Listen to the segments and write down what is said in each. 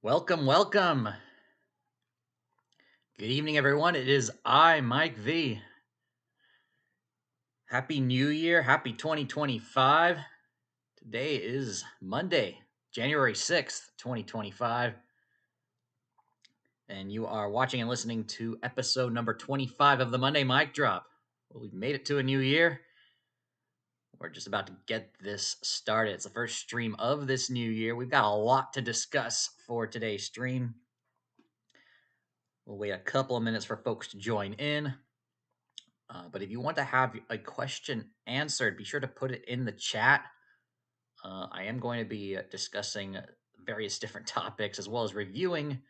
Welcome, welcome. Good evening, everyone. It is I, Mike V. Happy New Year. Happy 2025. Today is Monday, January 6th, 2025. And you are watching and listening to episode number 25 of the Monday Mic Drop. Well, we've made it to a new year. We're just about to get this started. It's the first stream of this new year. We've got a lot to discuss for today's stream. We'll wait a couple of minutes for folks to join in. But if you want to have a question answered, be sure to put it in the chat. I am going to be discussing various different topics as well as reviewing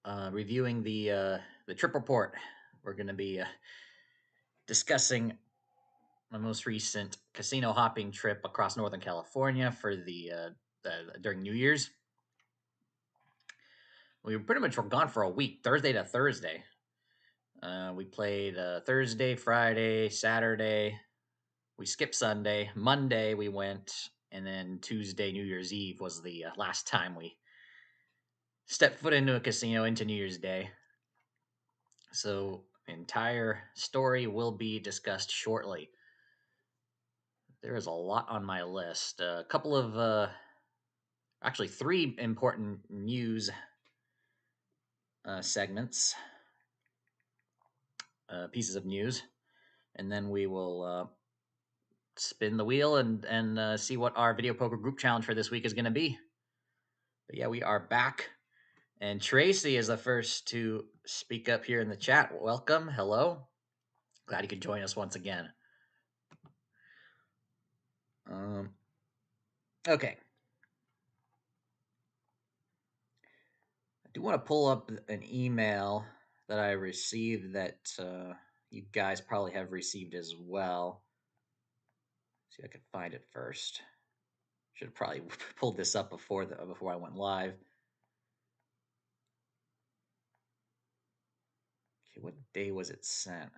the trip report. We're going to be discussing my most recent casino hopping trip across Northern California for during New Year's. We pretty much were gone for a week, Thursday to Thursday. We played Thursday, Friday, Saturday. We skipped Sunday. Monday we went, and then Tuesday, New Year's Eve, was the last time we stepped foot into a casino into New Year's Day. So the entire story will be discussed shortly. There is a lot on my list. A couple of, actually 3 important news segments, pieces of news, and then we will spin the wheel and see what our video poker group challenge for this week is going to be. But yeah, we are back. And Tracy is the first to speak up here in the chat. Welcome. Hello. Glad you could join us once again. Okay. I do want to pull up an email that I received that you guys probably have received as well. See if I can find it first. Should have probably pulled this up before I went live. Okay, what day was it sent?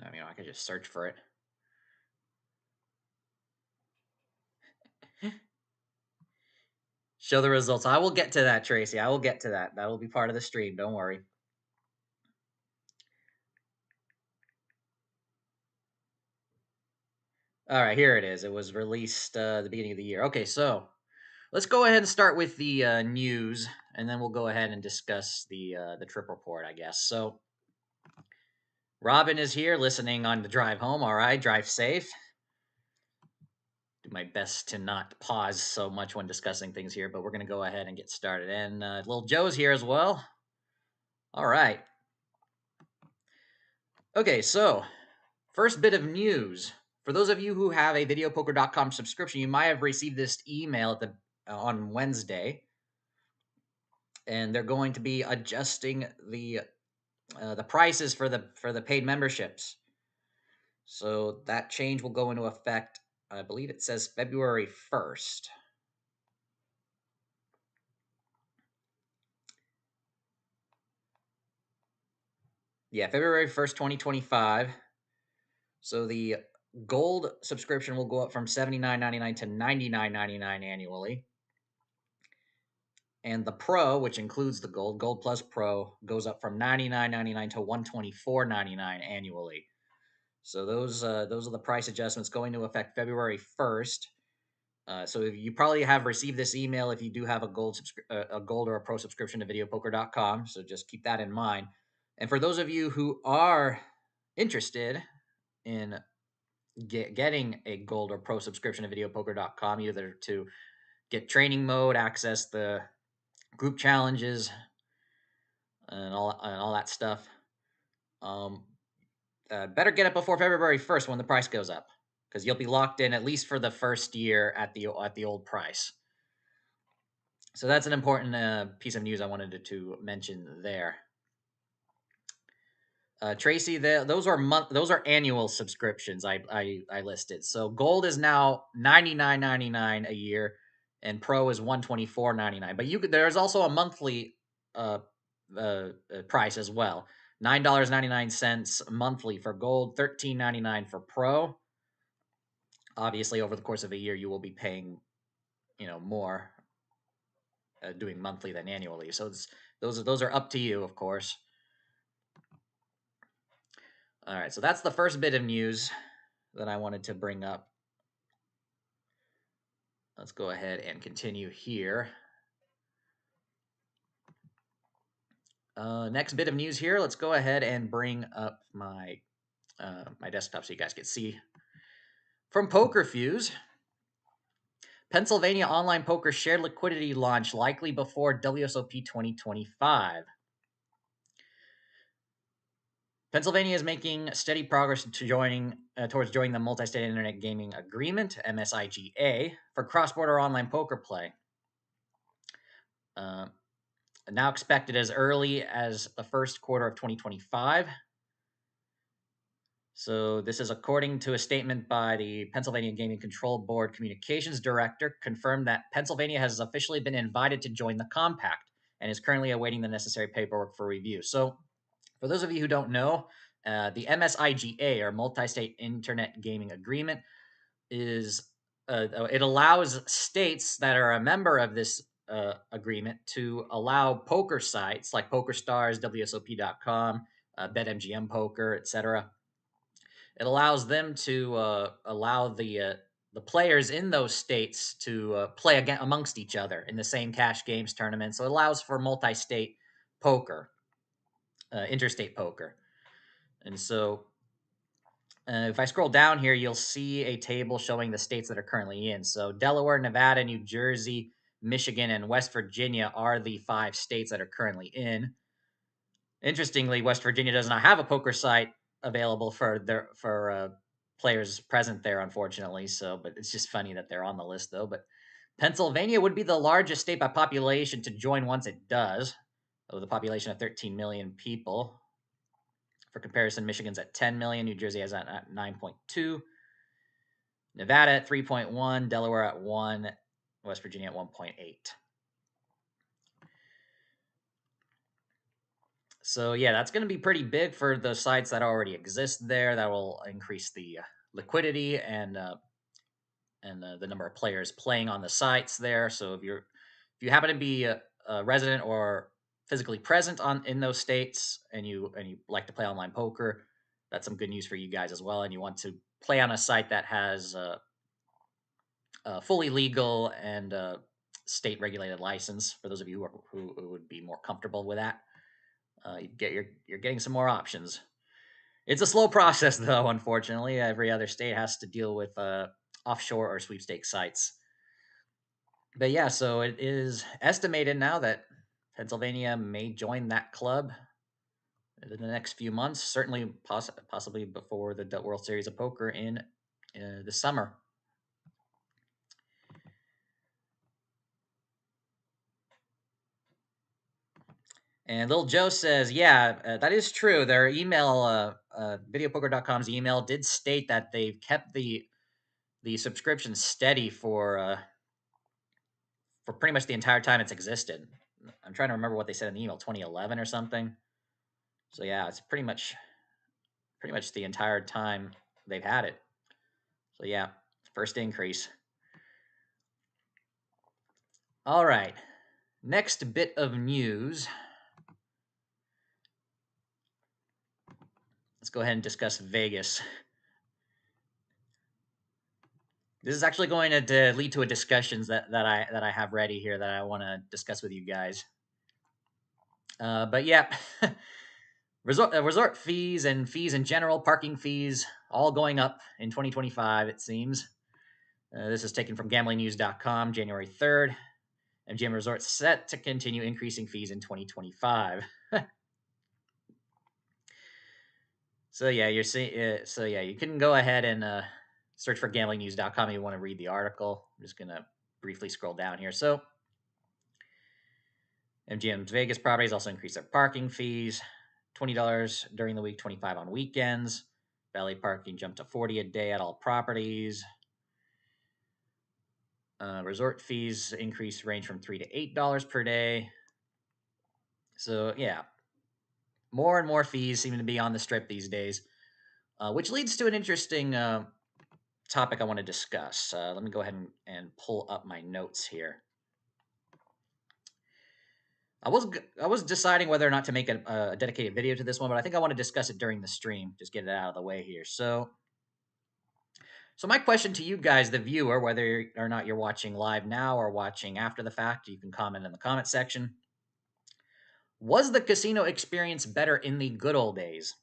I mean, I could just search for it. Show the results. I will get to that, Tracy. I will get to that. That will be part of the stream. Don't worry. All right, here it is. It was released the beginning of the year. Okay, so let's go ahead and start with the news, and then we'll go ahead and discuss the trip report, I guess. So Robin is here listening on the drive home. All right, drive safe. Do my best to not pause so much when discussing things here, but we're going to go ahead and get started. And little Joe's here as well. All right. Okay, so first bit of news. For those of you who have a videopoker.com subscription, you might have received this email on Wednesday, and they're going to be adjusting the prices for the paid memberships. So that change will go into effect, I believe it says February 1st. Yeah, February 1st, 2025. So the gold subscription will go up from $79.99 to $99.99 annually. And the Pro, which includes the Gold Plus Pro, goes up from $99.99 to $124.99 annually. So those are the price adjustments going into effect February 1st. So you probably have received this email if you do have a gold or a Pro subscription to videopoker.com. So just keep that in mind. And for those of you who are interested in getting a gold or Pro subscription to videopoker.com, either to get training mode, access the group challenges, and all that stuff, better get it before February 1st when the price goes up, because you'll be locked in at least for the first year at the old price. So that's an important piece of news I wanted to mention there. Tracy, those are annual subscriptions I listed. So gold is now $99.99 a year. and Pro is $124.99. But there's also a monthly price as well. $9.99 monthly for Gold, $13.99 for Pro. Obviously, over the course of a year, you will be paying, more doing monthly than annually. So those are up to you, of course. All right, so that's the first bit of news that I wanted to bring up. Let's go ahead and continue here. Next bit of news here. Let's go ahead and bring up my my desktop so you guys can see. From PokerFuse, Pennsylvania online poker shared liquidity launch likely before WSOP 2025. Pennsylvania is making steady progress towards joining the Multi-State Internet Gaming Agreement (MSIGA) for cross-border online poker play. Now expected as early as the first quarter of 2025. So this is according to a statement by the Pennsylvania Gaming Control Board Communications Director, confirmed that Pennsylvania has officially been invited to join the compact and is currently awaiting the necessary paperwork for review. So for those of you who don't know, the MSIGA, or Multi-State Internet Gaming Agreement, is it allows states that are a member of this agreement to allow poker sites like PokerStars, WSOP.com, BetMGM Poker, etc. It allows them to allow the players in those states to play amongst each other in the same cash games tournament. So it allows for multi-state poker, interstate poker. And so if I scroll down here, you'll see a table showing the states that are currently in. So Delaware, Nevada, New Jersey, Michigan, and West Virginia are the 5 states that are currently in. Interestingly, West Virginia does not have a poker site available for players present there, unfortunately. So, but it's just funny that they're on the list, though. But Pennsylvania would be the largest state by population to join once it does, with a population of 13 million people. For comparison, Michigan's at 10 million, New Jersey has at 9.2, Nevada at 3.1, Delaware at 1, West Virginia at 1.8. So yeah, that's going to be pretty big for the sites that already exist there. That will increase the liquidity and the number of players playing on the sites there. So if you happen to be a resident or physically present in those states and you like to play online poker, that's some good news for you guys as well. And you want to play on a site that has fully legal and state regulated license. For those of you who would be more comfortable with that, you're getting some more options. It's a slow process, though. Unfortunately, every other state has to deal with offshore or sweepstakes sites. But yeah, so it is estimated now that Pennsylvania may join that club in the next few months. Certainly, possibly before the World Series of Poker in the summer. And Little Joe says, yeah, that is true. Their email, videopoker.com's email, did state that they've kept the subscription steady for pretty much the entire time it's existed. I'm trying to remember what they said in the email, 2011 or something. So yeah, it's pretty much the entire time they've had it. So yeah, first increase. All right, next bit of news. Let's go ahead and discuss Vegas. This is actually going to lead to a discussions that I have ready here that I want to discuss with you guys. But yeah, resort fees and fees in general, parking fees, all going up in 2025. It seems. This is taken from gamblingnews.com, January 3rd. MGM Resorts set to continue increasing fees in 2025. So yeah, you're seeing. So yeah, you can go ahead and search for gamblingnews.com if you want to read the article. I'm just gonna briefly scroll down here. So MGM's Vegas properties also increased their parking fees, $20 during the week, $25 on weekends. Valet parking jumped to $40 a day at all properties. Resort fees increase range from $3 to $8 per day. So yeah, more and more fees seem to be on the strip these days, which leads to an interesting topic I want to discuss. Let me go ahead and pull up my notes here. I was deciding whether or not to make a dedicated video to this one, but I think I want to discuss it during the stream. Just get it out of the way here. So my question to you guys, the viewer, whether or not you're watching live now or watching after the fact, you can comment in the comment section. Was the casino experience better in the good old days?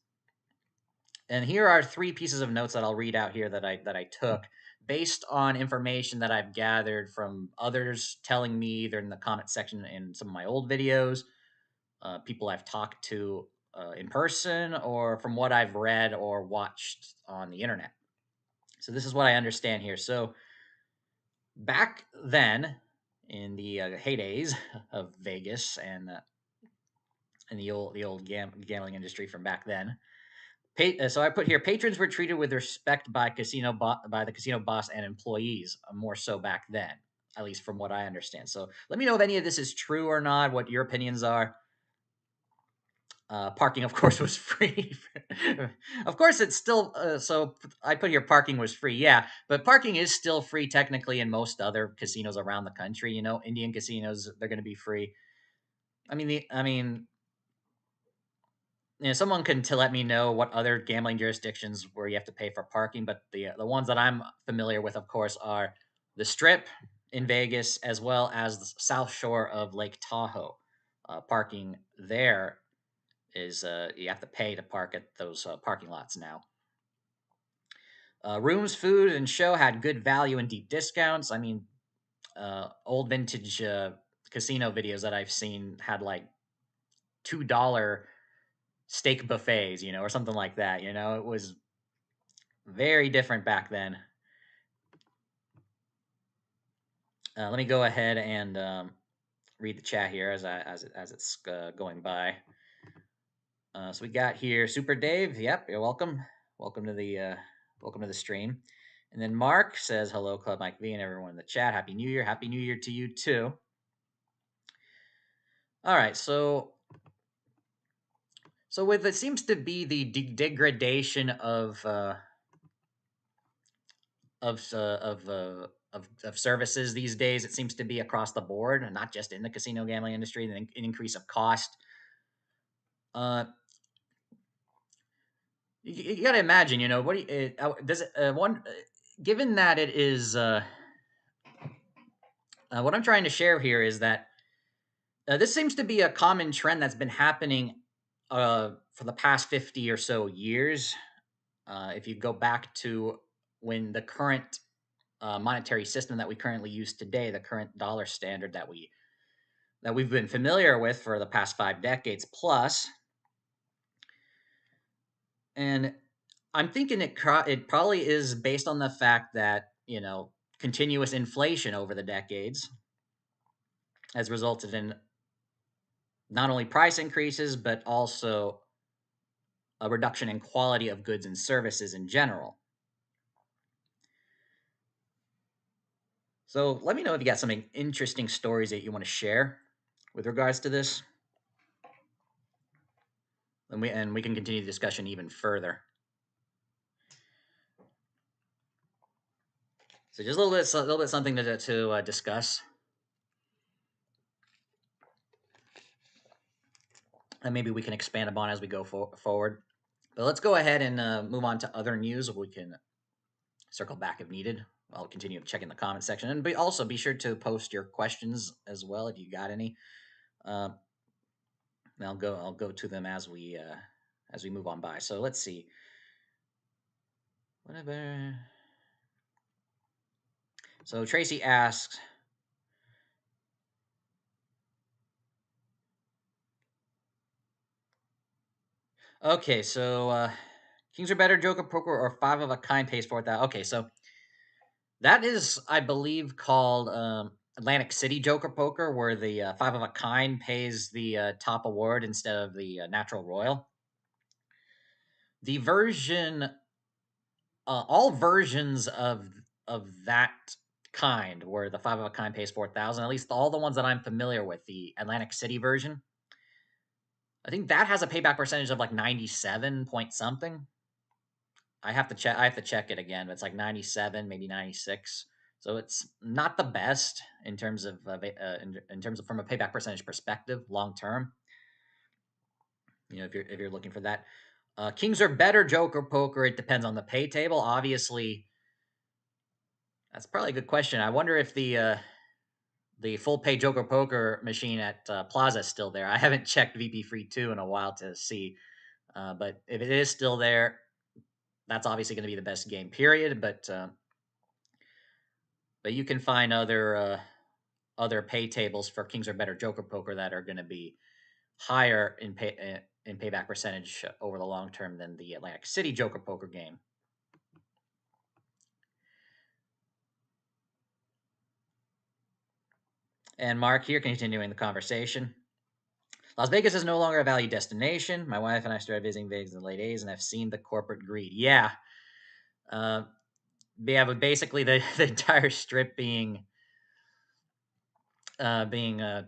And here are 3 pieces of notes that I'll read out here that I took based on information that I've gathered from others telling me either in the comment section in some of my old videos, people I've talked to in person, or from what I've read or watched on the internet. So this is what I understand here. So back then, in the heydays of Vegas and the old gambling industry from back then, so I put here patrons were treated with respect by by the casino boss and employees, more so back then, at least from what I understand. So let me know if any of this is true or not. What your opinions are. Parking, of course, was free. Of course, it's still so. I put here parking was free, yeah, but parking is still free technically in most other casinos around the country. You know, Indian casinos, they're going to be free. I mean, you know, someone can to let me know what other gambling jurisdictions where you have to pay for parking, but the ones that I'm familiar with, of course, are the Strip in Vegas as well as the South Shore of Lake Tahoe. Parking there is you have to pay to park at those parking lots now. Rooms, food, and show had good value and deep discounts. I mean, old vintage casino videos that I've seen had like $2 steak buffets, you know, or something like that. You know, it was very different back then. Let me go ahead and read the chat here as it's going by. So we got here Super Dave. Yep, you're welcome. Welcome to the stream. And then Mark says hello, Club Mike V, and everyone in the chat. Happy New Year. Happy New Year to you too. All right, so with it seems to be the degradation of services these days. It seems to be across the board, and not just in the casino gambling industry. An increase of cost. You got to imagine, you know, what do you, does it one given that it is what I'm trying to share here is that this seems to be a common trend that's been happening for the past 50 or so years. If you go back to when the current monetary system that we currently use today, the current dollar standard that we've been familiar with for the past 5 decades plus, and I'm thinking it probably is based on the fact that, you know, continuous inflation over the decades has resulted in not only price increases but also a reduction in quality of goods and services in general. So let me know if you got some interesting stories that you want to share with regards to this, and we can continue the discussion even further. So just a little bit something to discuss, and maybe we can expand upon as we go forward. But let's go ahead and move on to other news. We can circle back if needed. I'll continue checking the comment section, and also be sure to post your questions as well if you got any. I'll go to them as we move on by. So let's see. Whatever. So Tracy asks, okay, so Kings are better, Joker Poker, or Five of a Kind pays for that. Okay, so that is, I believe, called Atlantic City Joker Poker, where the Five of a Kind pays the top award instead of the Natural Royal. The version, all versions of that kind, where the 5 of a kind pays 4,000. At least all the ones that I'm familiar with, the Atlantic City version, I think that has a payback percentage of like 97 point something. I have to check. I have to check it again, but it's like 97, maybe 96. So it's not the best in terms of in terms of from a payback percentage perspective, long term. You know, if you're looking for that, kings are better. Joker poker. It depends on the pay table. Obviously, that's probably a good question. I wonder if the full pay Joker poker machine at Plaza is still there. I haven't checked VP Free 2 in a while to see, but if it is still there, that's obviously going to be the best game. Period. But you can find other pay tables for Kings or Better Joker Poker that are going to be higher in payback percentage over the long term than the Atlantic City Joker Poker game. And Mark here, continuing the conversation. Las Vegas is no longer a value destination. My wife and I started visiting Vegas in the late 80s, and I've seen the corporate greed. Yeah. But basically the entire strip being a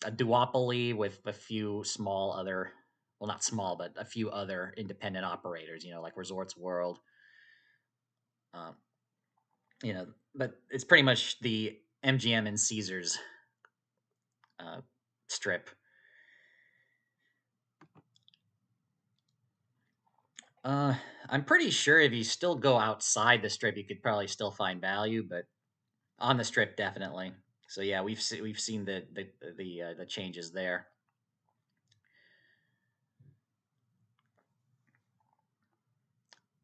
duopoly with a few small other, well, not small, but a few other independent operators, like Resorts World. Um, but it's pretty much the MGM and Caesars strip. I'm pretty sure if you still go outside the strip, you could probably still find value, but on the strip, definitely. So yeah, we've seen the changes there.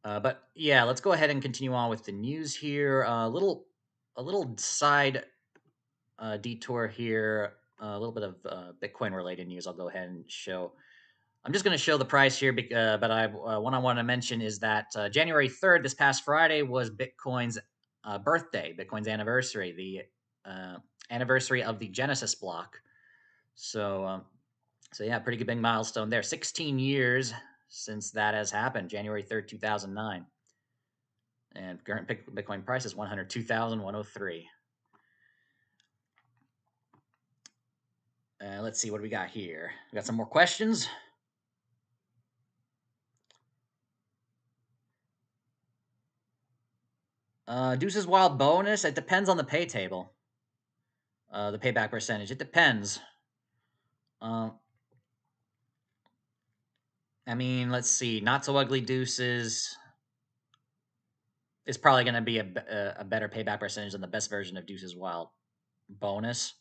But yeah, let's go ahead and continue on with the news here. A little side detour here. A little bit of Bitcoin related news. I'll go ahead and show. I'm just going to show the price here, but what I want to mention is that January 3rd, this past Friday, was Bitcoin's birthday, Bitcoin's anniversary, the anniversary of the Genesis block. So yeah, pretty good big milestone there. 16 years since that has happened, January 3rd, 2009. And current Bitcoin price is 102,103. Let's see what we got here. We got some more questions. Deuce's Wild bonus. It depends on the pay table. The payback percentage. It depends. Uh, I mean, let's see. Not So Ugly Deuces is probably going to be a better payback percentage than the best version of Deuce's Wild bonus.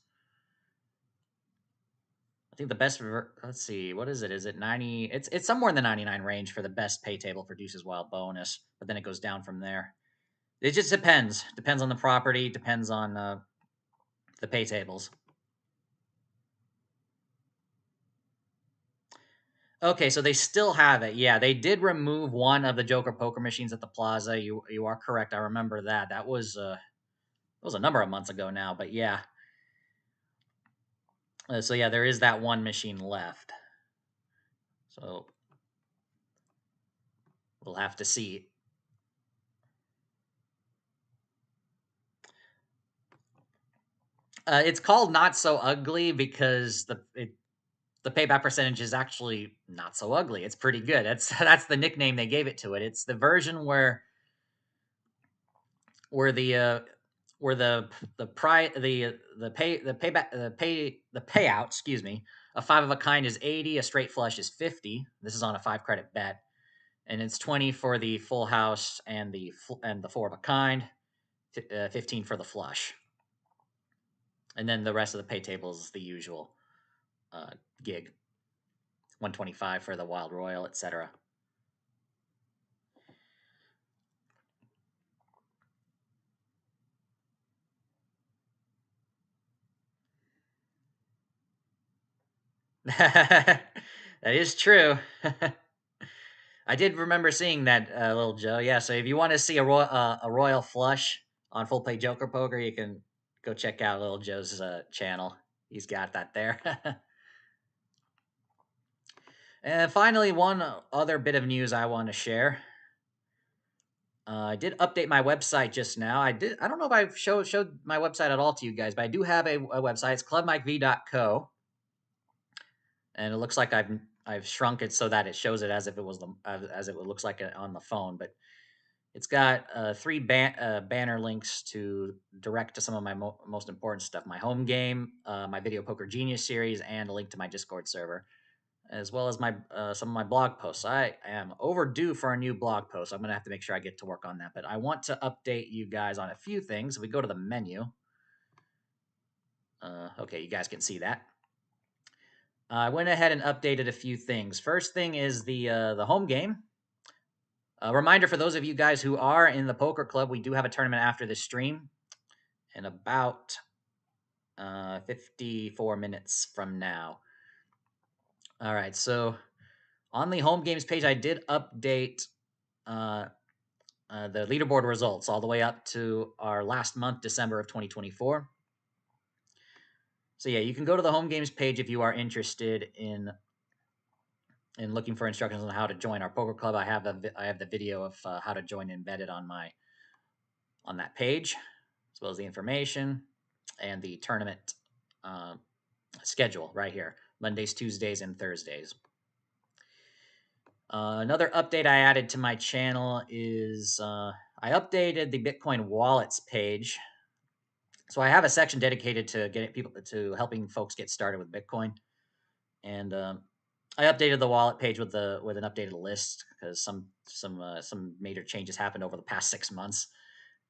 I think the best. Let's see. What is it? Is it 90? It's somewhere in the 99 range for the best pay table for Deuce's Wild bonus, but then it goes down from there. It just depends. Depends on the property. Depends on the pay tables. Okay, so they still have it. Yeah, they did remove one of the Joker poker machines at the Plaza. You are correct. I remember that. That was a number of months ago now, but yeah. So yeah, there is that one machine left. So we'll have to see. It's called Not So Ugly because the payback percentage is actually not so ugly. It's pretty good. That's the nickname they gave it to it. It's the version where the payout, excuse me, a 5 of a kind is 80, a straight flush is 50. This is on a 5 credit bet, and it's 20 for the full house and the 4 of a kind, 15 for the flush, and then the rest of the pay table is the usual gig, 125 for the Wild Royal, etc. That is true. I did remember seeing that, little Joe. Yeah, so if you want to see a royal flush on full play Joker poker, you can go check out little Joe's channel. He's got that there. And finally, one other bit of news I want to share. I did update my website just now. I don't know if I've showed my website at all to you guys, but I do have a website. It's clubmikev.co, and it looks like I've shrunk it so that it shows it as if it was as it looks like it on the phone. But it's got three banner links to direct to some of my most important stuff: my home game, my Video Poker Genius series, and a link to my Discord server, as well as my some of my blog posts. I am overdue for a new blog post. I'm gonna have to make sure I get to work on that. But I want to update you guys on a few things. If we go to the menu, okay, you guys can see that. I went ahead and updated a few things. First thing is the home game. A reminder for those of you guys who are in the poker club, we do have a tournament after this stream in about 54 minutes from now. All right, so on the home games page, I did update the leaderboard results all the way up to our last month, December of 2024. So yeah, you can go to the home games page if you are interested in looking for instructions on how to join our poker club. I have the video of how to join embedded on that page, as well as the information and the tournament schedule right here: Mondays, Tuesdays, and Thursdays. Another update I added to my channel is I updated the Bitcoin wallets page. So I have a section dedicated to getting people to helping folks get started with Bitcoin, and I updated the wallet page with an updated list because some major changes happened over the past 6 months.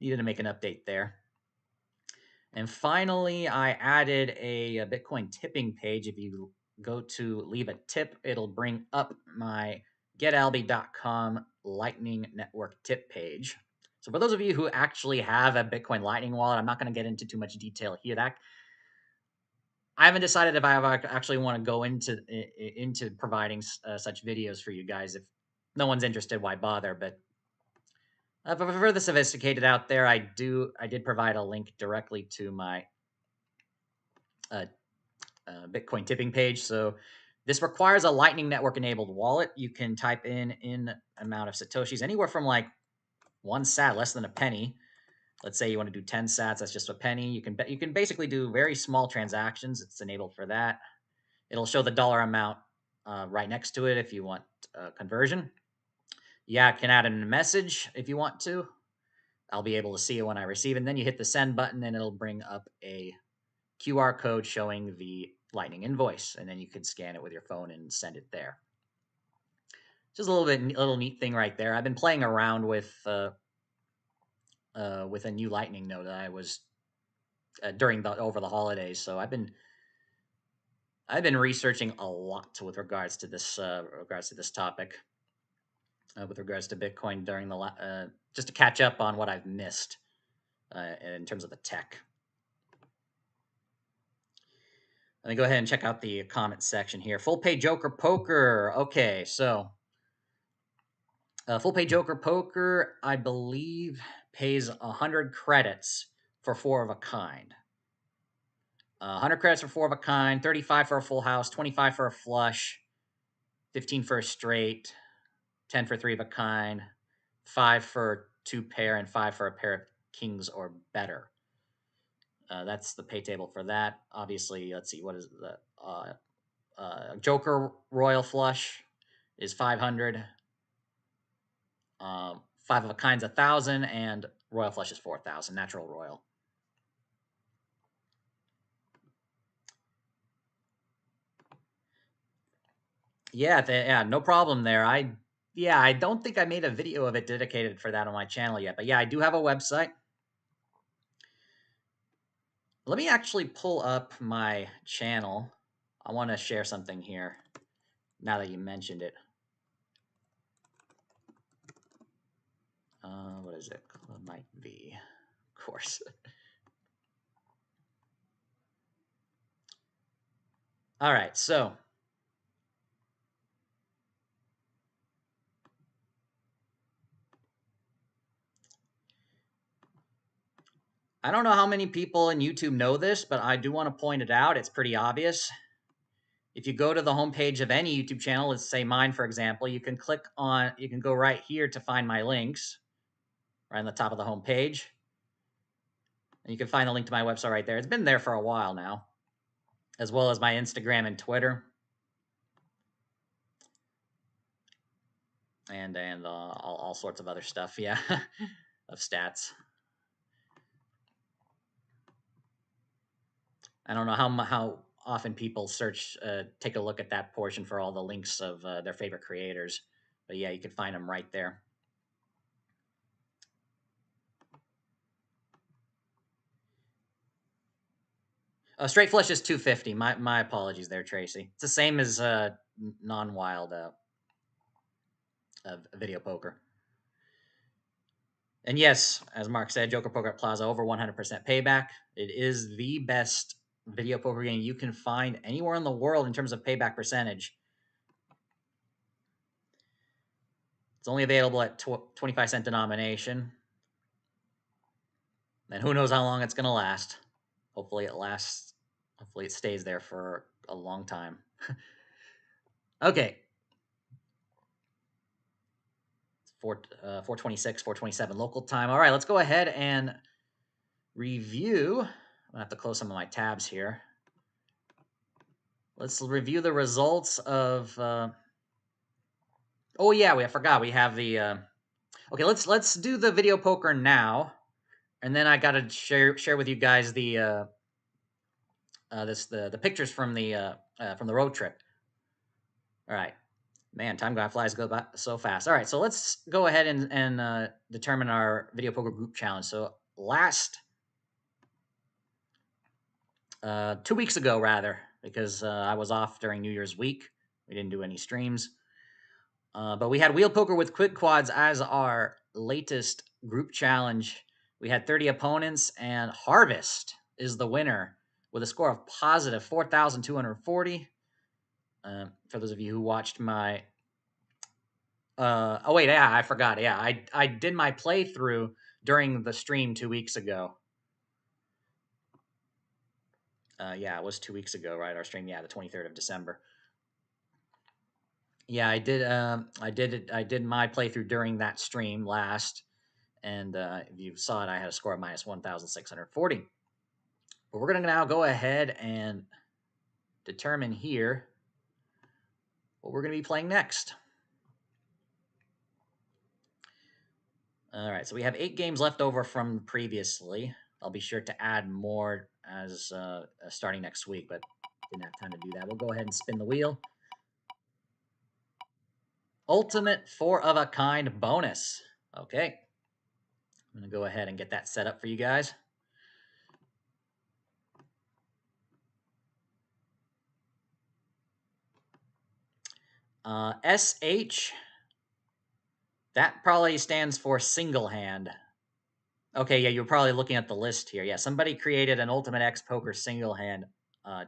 Needed to make an update there. And finally, I added a Bitcoin tipping page. If you go to leave a tip, it'll bring up my getalby.com Lightning Network tip page. So for those of you who actually have a Bitcoin Lightning wallet, I'm not going to get into too much detail here. I haven't decided if I actually want to go into providing such videos for you guys. If no one's interested, why bother? But for the sophisticated out there, I did provide a link directly to my Bitcoin tipping page. So this requires a Lightning Network enabled wallet. You can type in amount of Satoshis, anywhere from like 1 sat, less than a penny. Let's say you want to do 10 sats, that's just a penny. You can basically do very small transactions. It's enabled for that. It'll show the dollar amount right next to it if you want conversion. Yeah, it can add in a message if you want to. I'll be able to see it when I receive it. And then you hit the send button and it'll bring up a QR code showing the Lightning invoice, and then you could scan it with your phone and send it there. Just a little neat thing right there. I've been playing around with a new Lightning node that I was over the holidays. So I've been researching a lot with regards to this topic, with regards to Bitcoin during the just to catch up on what I've missed in terms of the tech. Let me go ahead and check out the comment section here. Full pay Joker Poker. Okay, so Full pay Joker Poker, I believe, pays 100 credits for 4 of a kind. 100 credits for 4 of a kind, 35 for a full house, 25 for a flush, 15 for a straight, 10 for 3 of a kind, 5 for 2 pair, and 5 for a pair of kings or better. That's the pay table for that. Obviously, let's see, what is the Joker Royal Flush is 500. 5 of a kind's 1,000, and Royal Flush is 4,000. Natural Royal. Yeah, no problem there. I don't think I made a video of it dedicated for that on my channel yet, but yeah, I do have a website. Let me actually pull up my channel. I want to share something here now that you mentioned it. What is it? Club Mike V, of course. All right, so I don't know how many people in YouTube know this, but I do want to point it out. It's pretty obvious. If you go to the homepage of any YouTube channel, let's say mine, for example, you can go right here to find my links. right on the top of the home page. And you can find the link to my website right there. It's been there for a while now, as well as my Instagram and Twitter. And all sorts of other stuff, yeah, of stats. I don't know how often people take a look at that portion for all the links of their favorite creators, but yeah, you can find them right there. Straight flush is 250. My apologies there, Tracy. It's the same as non-wild video poker. And yes, as Mark said, Joker Poker at Plaza over 100% payback. It is the best video poker game you can find anywhere in the world in terms of payback percentage. It's only available at 25-cent denomination. And who knows how long it's going to last. Hopefully it lasts. Hopefully it stays there for a long time. Okay. 426, 427 local time. All right, let's go ahead and review. I'm going to have to close some of my tabs here. Let's review the results of... oh, yeah, I forgot. We have the... okay, let's do the video poker now. And then I got to share with you guys the the pictures from the road trip. All right. Man, time flies go by so fast. All right, so let's go ahead and determine our video poker group challenge. So last 2 weeks ago, rather, because I was off during New Year's week. We didn't do any streams. But we had Wheel Poker with Quick Quads as our latest group challenge. We had 30 opponents, and Harvest is the winner with a score of positive 4,240. For those of you who watched my... oh, wait, yeah, I forgot. Yeah, I did my playthrough during the stream 2 weeks ago. Yeah, it was 2 weeks ago, right? Our stream, yeah, the 23rd of December. Yeah, I did. I did my playthrough during that stream last, and if you saw it, I had a score of minus 1,640. But we're gonna now go ahead and determine here what we're gonna be playing next. All right, so we have 8 games left over from previously. I'll be sure to add more as starting next week, but didn't have time to do that. We'll go ahead and spin the wheel. Ultimate 4 of a kind bonus. Okay. I'm going to go ahead and get that set up for you guys. SH, that probably stands for single hand. Okay, yeah, you're probably looking at the list here. Yeah, somebody created an Ultimate X Poker single hand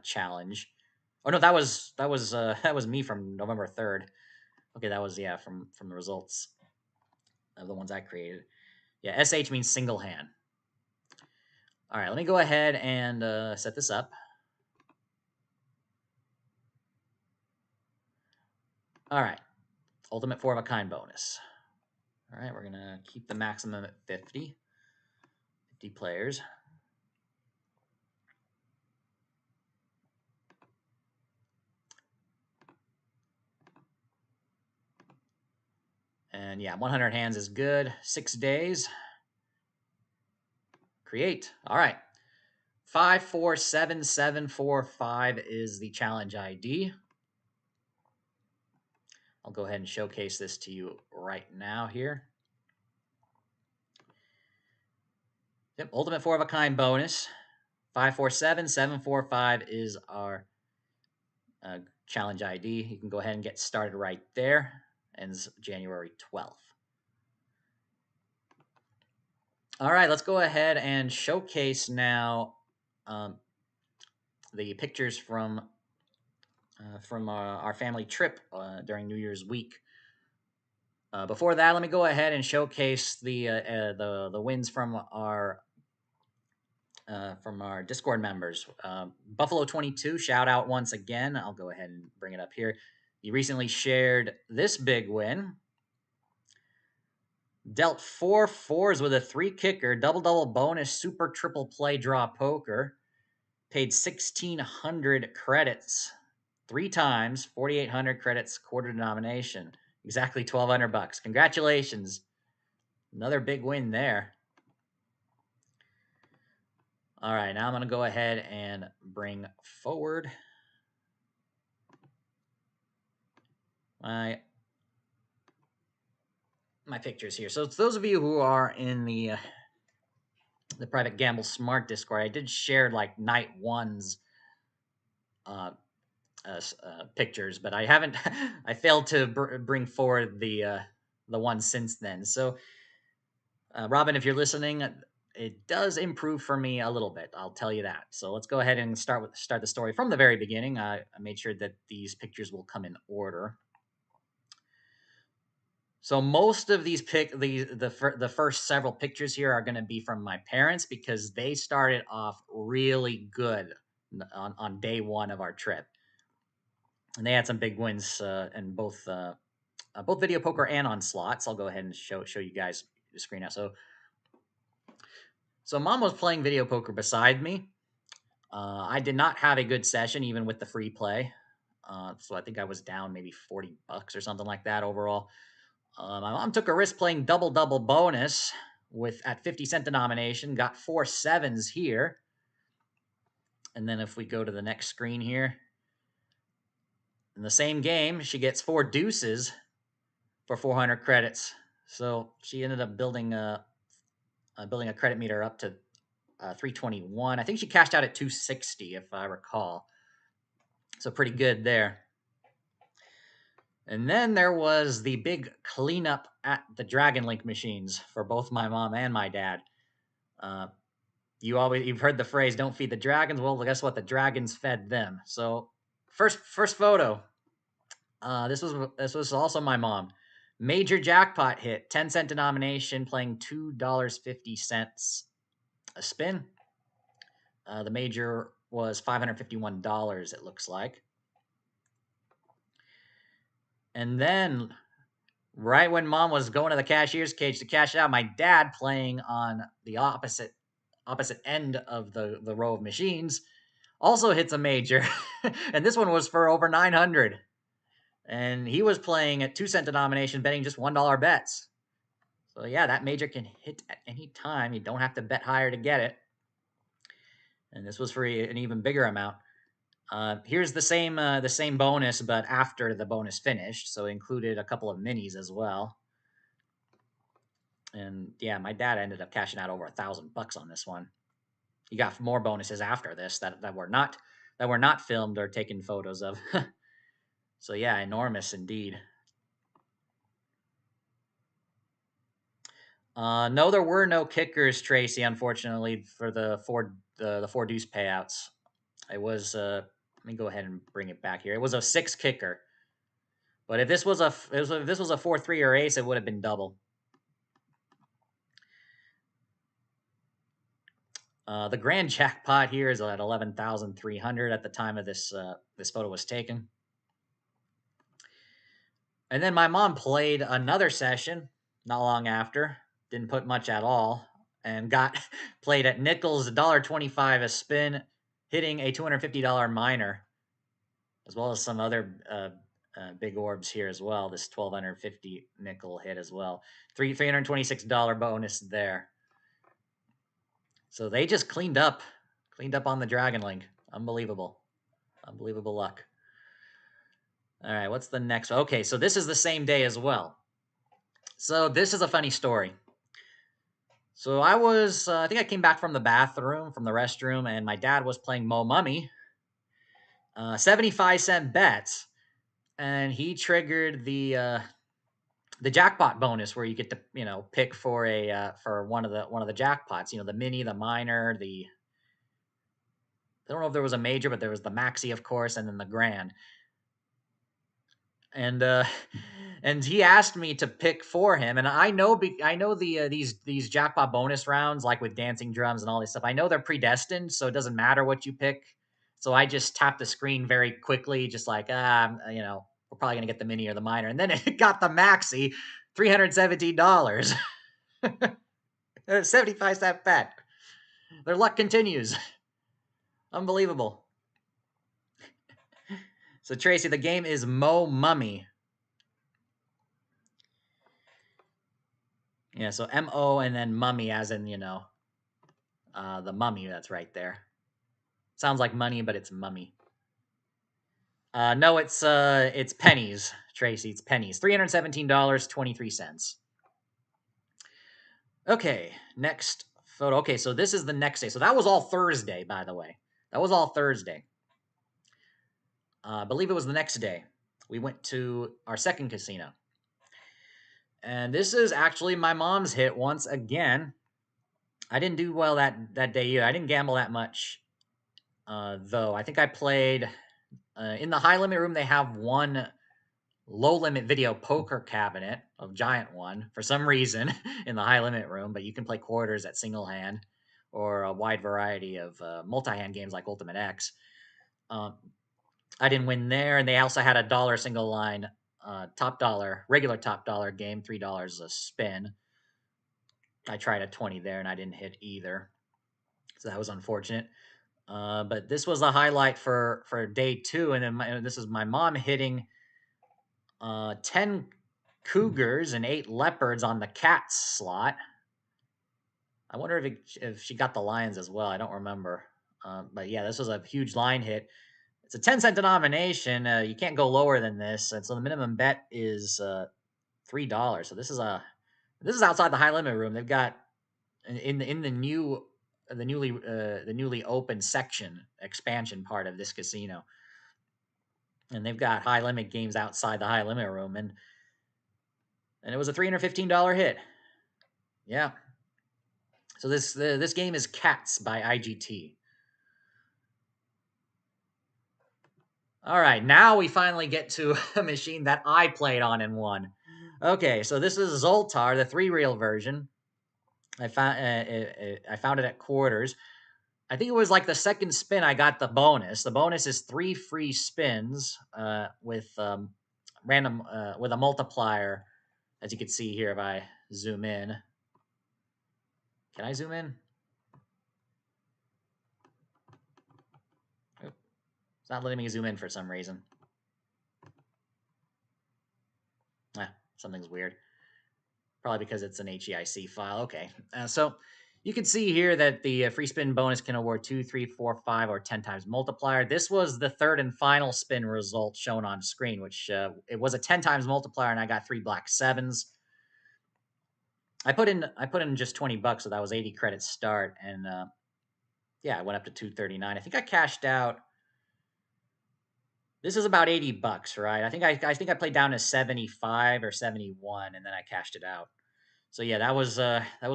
challenge. Oh no, that was that was me from November 3rd. Okay, that was from the results of the ones I created. Yeah, SH means single hand. All right, let me go ahead and set this up. All right, Ultimate 4 of a kind bonus. All right, we're going to keep the maximum at 50 players. And yeah, 100 hands is good. 6 days. Create. All right. 547745 is the challenge ID. I'll go ahead and showcase this to you right now here. Yep, Ultimate 4 of a kind bonus. 547745 is our challenge ID. You can go ahead and get started right there. Ends January 12th. All right, let's go ahead and showcase now the pictures from our family trip during New Year's week. Before that, let me go ahead and showcase the wins from our Discord members. Buffalo 22, shout out once again. I'll go ahead and bring it up here. You recently shared this big win. Dealt 4 4s with a 3 kicker, double bonus, super triple play draw poker. Paid 1,600 credits 3 times, 4,800 credits, quarter denomination. Exactly 1,200 bucks. Congratulations. Another big win there. All right, now I'm going to go ahead and bring forward my pictures here. So it's those of you who are in the private Gamble Smart Discord. I did share like night one's pictures, but I haven't. I failed to bring forward the one since then. So, Robin, if you're listening, it does improve for me a little bit. I'll tell you that. So let's go ahead and start the story from the very beginning. I made sure that these pictures will come in order. So most of these the first several pictures here are going to be from my parents because they started off really good on day one of our trip, and they had some big wins in both video poker and on slots. I'll go ahead and show you guys the screen now. So Mom was playing video poker beside me. I did not have a good session even with the free play, so I think I was down maybe $40 or something like that overall. My mom took a risk playing double bonus with at 50-cent denomination, got 4 7s here. And then if we go to the next screen here, in the same game, she gets 4 deuces for 400 credits. So she ended up building a credit meter up to 321. I think she cashed out at 260 if I recall. So pretty good there. And then there was the big cleanup at the Dragon Link machines for both my mom and my dad. You've heard the phrase "don't feed the dragons." Well, guess what? The dragons fed them. So first photo. This was also my mom. Major jackpot hit, 10-cent denomination, playing $2.50 a spin. The major was $551. It looks like. And then, right when Mom was going to the cashier's cage to cash out, my dad playing on the opposite end of the row of machines also hits a major. And this one was for over 900. And he was playing at 2-cent denomination, betting just $1 bets. So yeah, that major can hit at any time. You don't have to bet higher to get it. And this was for an even bigger amount. Here's the same bonus, but after the bonus finished. So it included a couple of minis as well. And yeah, my dad ended up cashing out over $1,000 on this one. He got more bonuses after this that were not filmed or taken photos of. So yeah, enormous indeed. No, there were no kickers, Tracy. Unfortunately, for the four deuce payouts, it was. Let me go ahead and bring it back here. It was a 6 kicker, but if this was a 4-3 or ace, it would have been double. The grand jackpot here is at 11,300 at the time of this photo was taken. And then my mom played another session not long after. Didn't put much at all, and got played at nickels, $1.25 a spin, hitting a $250 minor, as well as some other big orbs here as well. This 1,250 nickel hit as well. $326 bonus there. So they just cleaned up on the Dragon Link. Unbelievable luck. All right, what's the next? Okay, so this is the same day as well. So this is a funny story. So I was, I think I came back from the restroom, and my dad was playing Mo Mummy, 75-cent bets, and he triggered the jackpot bonus where you get to pick for for one of the jackpots. The mini, the minor, I don't know if there was a major, but there was the maxi, of course, and then the grand. And and he asked me to pick for him, and I know these jackpot bonus rounds, like with dancing drums and all this stuff. I know they're predestined, so it doesn't matter what you pick. So I just tapped the screen very quickly, just like we're probably gonna get the mini or the minor, and then it got the maxi. $317. 75-cent bet. Their luck continues. Unbelievable. So, Tracy, the game is Mo Mummy. Yeah, so M-O and then mummy as in, the mummy that's right there. Sounds like money, but it's mummy. No, it's pennies, Tracy. It's pennies. $317.23. Okay, next photo. Okay, so this is the next day. So that was all Thursday, by the way. That was all Thursday. I believe it was the next day. We went to our second casino. And this is actually my mom's hit once again. I didn't do well that day either. I didn't gamble that much, though. I think I played in the high limit room. They have one low limit video poker cabinet, a giant one, for some reason in the high limit room. But you can play quarters at single hand or a wide variety of multi hand games like Ultimate X. I didn't win there, and they also had a dollar single line top dollar regular top dollar game, $3 a spin. I tried a 20 there and I didn't hit either, so that was unfortunate. But this was a highlight for day two, and then this is my mom hitting 10 cougars and 8 leopards on the cats slot. I wonder if she got the lions as well. I don't remember. But yeah, this was a huge line hit. It's a 10-cent denomination. You can't go lower than this, and so the minimum bet is $3. So this is outside the high limit room. They've got in the newly opened section expansion part of this casino, and they've got high limit games outside the high limit room, and it was a $315 hit. Yeah. So this game is Cats by IGT. All right, now we finally get to a machine that I played on and won. Okay, so this is Zoltar, the 3-reel version. I found it at Quarters. I think it was like the second spin I got the bonus. The bonus is 3 free spins with random with a multiplier, as you can see here if I zoom in. Can I zoom in? It's not letting me zoom in for some reason. Something's weird. Probably because it's an HEIC file. Okay. So you can see here that the free spin bonus can award 2, 3, 4, 5, or 10 times multiplier. This was the third and final spin result shown on screen, which it was a 10 times multiplier, and I got 3 black 7s. I put in just $20, so that was 80 credits start, and yeah, I went up to 239. I think I cashed out. This is about $80, right? I think I played down to 75 or 71, and then I cashed it out. So yeah, that was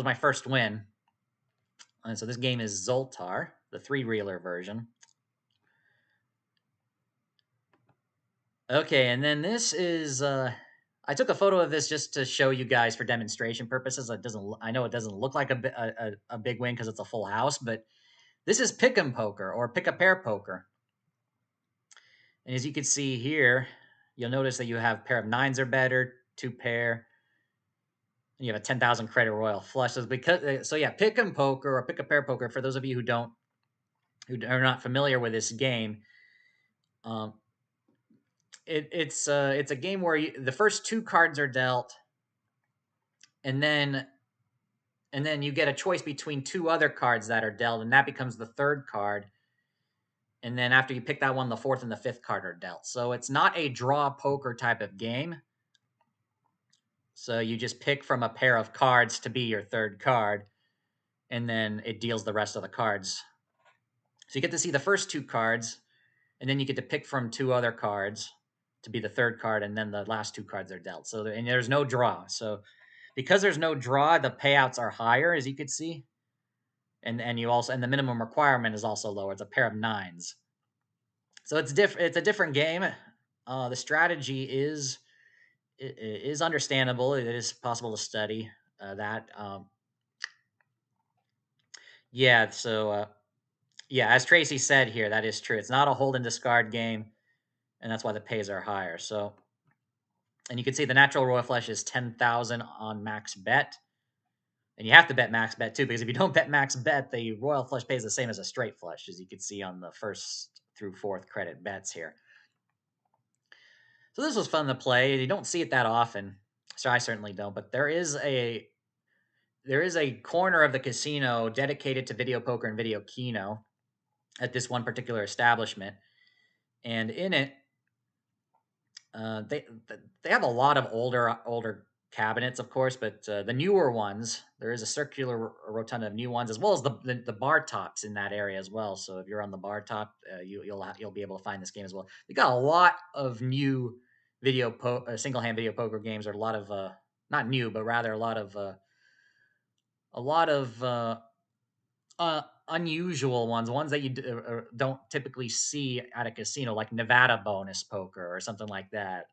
my first win. And so this game is Zoltar, the 3-reeler version. Okay, and then this is I took a photo of this just to show you guys for demonstration purposes. I know it doesn't look like a big win because it's a full house, but this is pick'em poker or pick a pair poker. And as you can see here, you'll notice that you have pair of 9s or better, 2 pair, and you have a 10,000 credit royal flush. So yeah, pick'em poker or pick a pair poker. For those of you who are not familiar with this game, it's a game where the first 2 cards are dealt, and then you get a choice between 2 other cards that are dealt, and that becomes the 3rd card. And then after you pick that one, the 4th and the 5th card are dealt. So it's not a draw poker type of game. So you just pick from a pair of cards to be your 3rd card, and then it deals the rest of the cards. So you get to see the first 2 cards, and then you get to pick from 2 other cards to be the 3rd card, and then the last 2 cards are dealt. So and there's no draw. So because there's no draw, the payouts are higher, as you can see, and the minimum requirement is also lower. It's a pair of 9s. So it's a different game. The strategy is understandable. It is possible to study that. Yeah. So yeah, as Tracy said here, that is true. It's not a hold and discard game, and that's why the pays are higher. So And you can see the natural royal flush is 10,000 on max bet. And you have to bet max bet too, because if you don't bet max bet, the royal flush pays the same as a straight flush, as you can see on the first through fourth credit bets here. So this was fun to play. You don't see it that often. So I certainly don't, but there is a corner of the casino dedicated to video poker and video keno at this one particular establishment. And in it, they have a lot of older cabinets, of course, but the newer ones, there is a circular rotunda of new ones, as well as the bar tops in that area as well. So if you're on the bar top, you'll be able to find this game as well. They got a lot of new single hand video poker games, or a lot of not new, but rather a lot of unusual ones that you don't typically see at a casino, like Nevada bonus poker or something like that.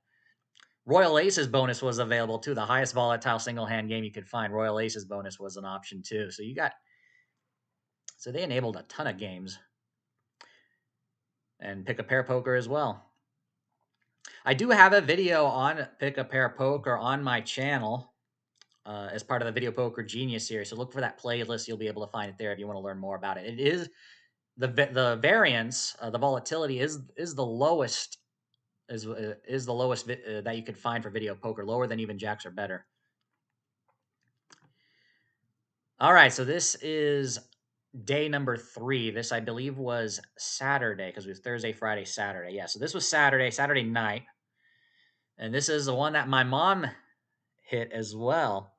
Royal Aces bonus was available too. The highest volatile single hand game you could find. Royal Aces bonus was an option too. So they enabled a ton of games. And pick a pair poker as well. I do have a video on pick a pair poker on my channel as part of the Video Poker Genius series. So look for that playlist. You'll be able to find it there if you want to learn more about it. It is the variance, the volatility is the lowest is the lowest that you could find for video poker, lower than even jacks or better. All right, so this is day number 3. This, I believe, was Saturday, because it was Thursday, Friday, Saturday. Yeah, so this was Saturday night. And this is the one that my mom hit as well.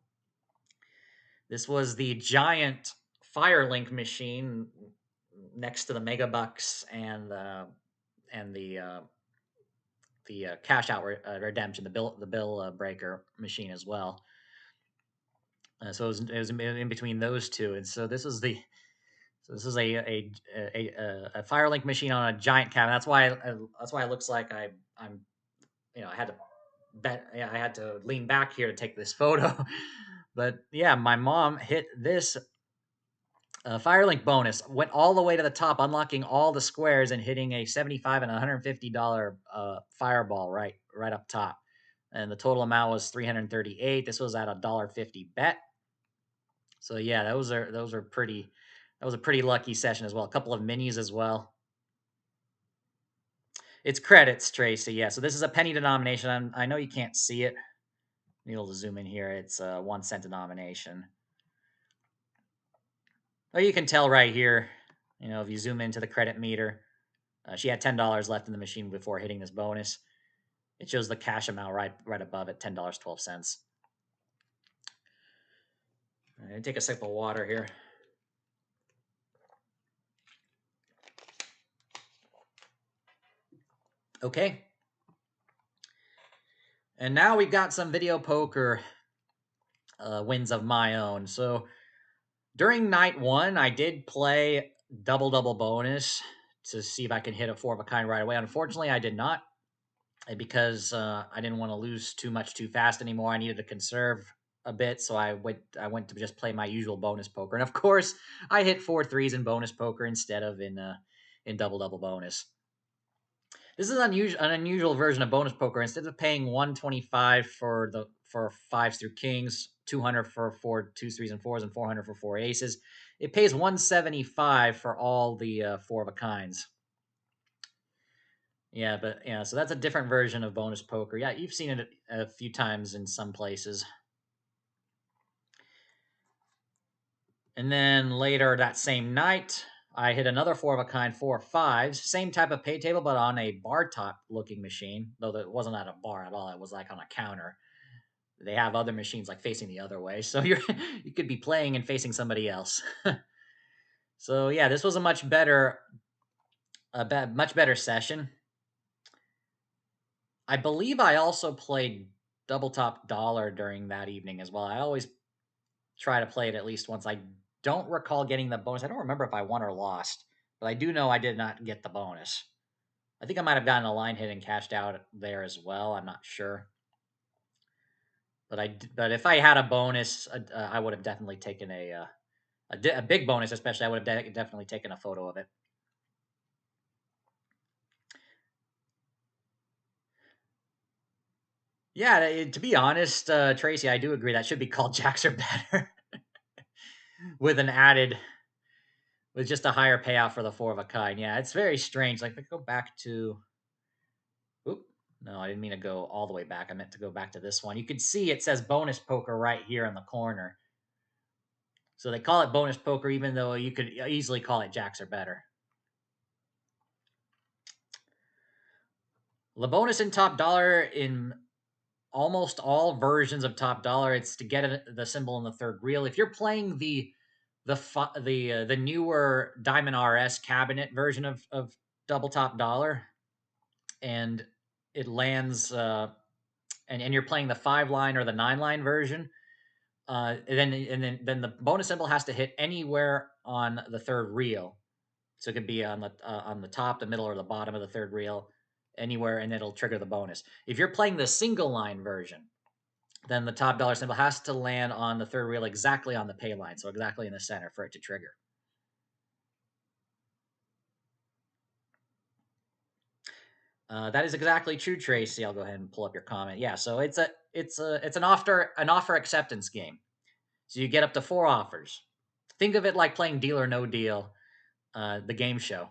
This was the giant Firelink machine next to the Megabucks and the cash out redemption, the bill breaker machine as well. So it was in between those two, and so this is a Firelink machine on a giant cabinet. That's why it looks like I'm I had to bet. Yeah, I had to lean back here to take this photo. But yeah, my mom hit this Firelink bonus, went all the way to the top, unlocking all the squares and hitting a $75 and $150 fireball right up top. And the total amount was $338. This was at a $1.50 bet. So yeah, that was a pretty lucky session as well. A couple of minis as well. It's credits, Tracy. Yeah, so this is a penny denomination. I know you can't see it. I'm able to zoom in here. It's a 1 cent denomination. Well, you can tell right here, if you zoom into the credit meter, she had $10 left in the machine before hitting this bonus. It shows the cash amount right above it, $10.12. All right, take a sip of water here. Okay. And now we've got some video poker wins of my own. So during night 1, I did play double bonus to see if I could hit a 4 of a kind right away. Unfortunately, I did not, because I didn't want to lose too much too fast anymore. I needed to conserve a bit, so I went to just play my usual bonus poker. And of course, I hit 4 3s in bonus poker instead of in double bonus. This is an unusual version of bonus poker. Instead of paying 125 for 5s through kings, 200 for 4 2s, 3s, and 4s, and 400 for 4 aces, it pays 175 for all the 4 of a kinds. Yeah, but yeah, so that's a different version of bonus poker. Yeah, you've seen it a few times in some places. And then later that same night, I hit another 4 of a kind, 4 5s. Same type of pay table, but on a bar top looking machine, though it wasn't at a bar at all. It was like on a counter. They have other machines like facing the other way, so you could be playing and facing somebody else. So yeah, this was a much better session. I believe I also played double top dollar during that evening as well. I always try to play it at least once. I don't recall getting the bonus. I don't remember if I won or lost, but I do know I did not get the bonus. I think I might have gotten a line hit and cashed out there as well. I'm not sure. But if I had a bonus, I would have definitely taken a big bonus, especially. I would have definitely taken a photo of it. Yeah, to be honest, Tracy, I do agree that should be called jacks are better with an added, with just a higher payout for the four of a kind. Yeah, it's very strange. Like, if I go back to, oop, no, I didn't mean to go all the way back. I meant to go back to this one. You can see it says bonus poker right here in the corner. So they call it bonus poker, even though you could easily call it jacks are better. The bonus in top dollar in almost all versions of top dollar, it's to get the symbol in the third reel. If you're playing the newer Diamond RS cabinet version of double top dollar, and it lands and you're playing the 5-line or the 9-line version, then the bonus symbol has to hit anywhere on the third reel. So it could be on the top, the middle, or the bottom of the third reel, anywhere, and it'll trigger the bonus. If you're playing the single line version, then the top dollar symbol has to land on the third reel exactly on the pay line, so exactly in the center for it to trigger. That is exactly true, Tracy. I'll go ahead and pull up your comment. Yeah, so it's an offer acceptance game. So you get up to 4 offers. Think of it like playing Deal or No Deal, the game show.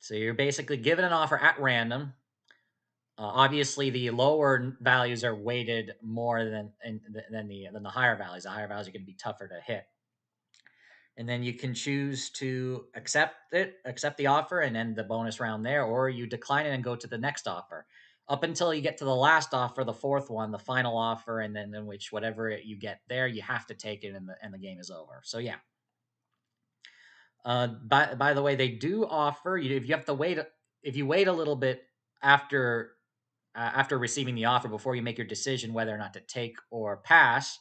So you're basically given an offer at random. Obviously, the lower values are weighted more than the higher values. The higher values are going to be tougher to hit, and then you can choose to accept the offer, and end the bonus round there, or you decline it and go to the next offer, up until you get to the last offer, the fourth one, the final offer, and then in which whatever you get there, you have to take it, and the game is over. So yeah. By the way, they do offer you, if you have to wait, if you wait a little bit after receiving the offer before you make your decision whether or not to take or pass,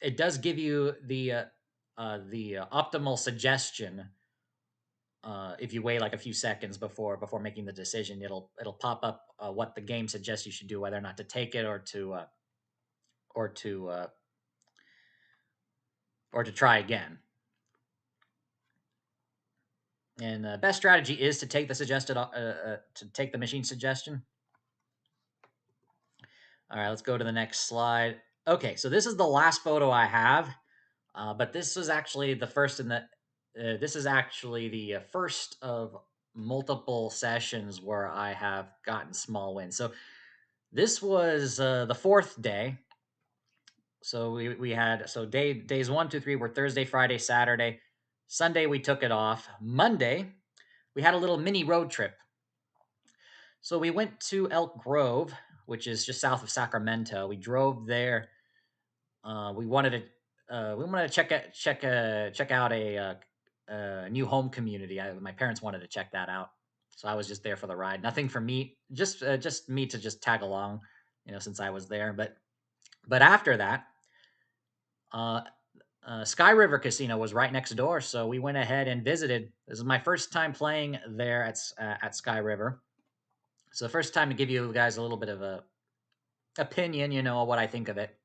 it does give you the optimal suggestion. If you wait like a few seconds before making the decision, it'll pop up what the game suggests you should do, whether or not to take it, or to uh, or to try again. And best strategy is to take the machine suggestion. All right, let's go to the next slide. Okay, so this is the last photo I have, but this is actually the first in the. This is actually the first of multiple sessions where I have gotten small wins. So this was the fourth day. So we had, so days 1, 2, 3 were Thursday, Friday, Saturday. Sunday we took it off. Monday we had a little mini road trip. So we went to Elk Grove, which is just south of Sacramento. We drove there. We wanted to check out a new home community. My parents wanted to check that out, so I was just there for the ride. Nothing for me, just me to just tag along, since I was there. But after that, uh, Sky River Casino was right next door, so we went ahead and visited. This is my first time playing there at Sky River. So the first time to give you guys a little bit of a opinion, what I think of it.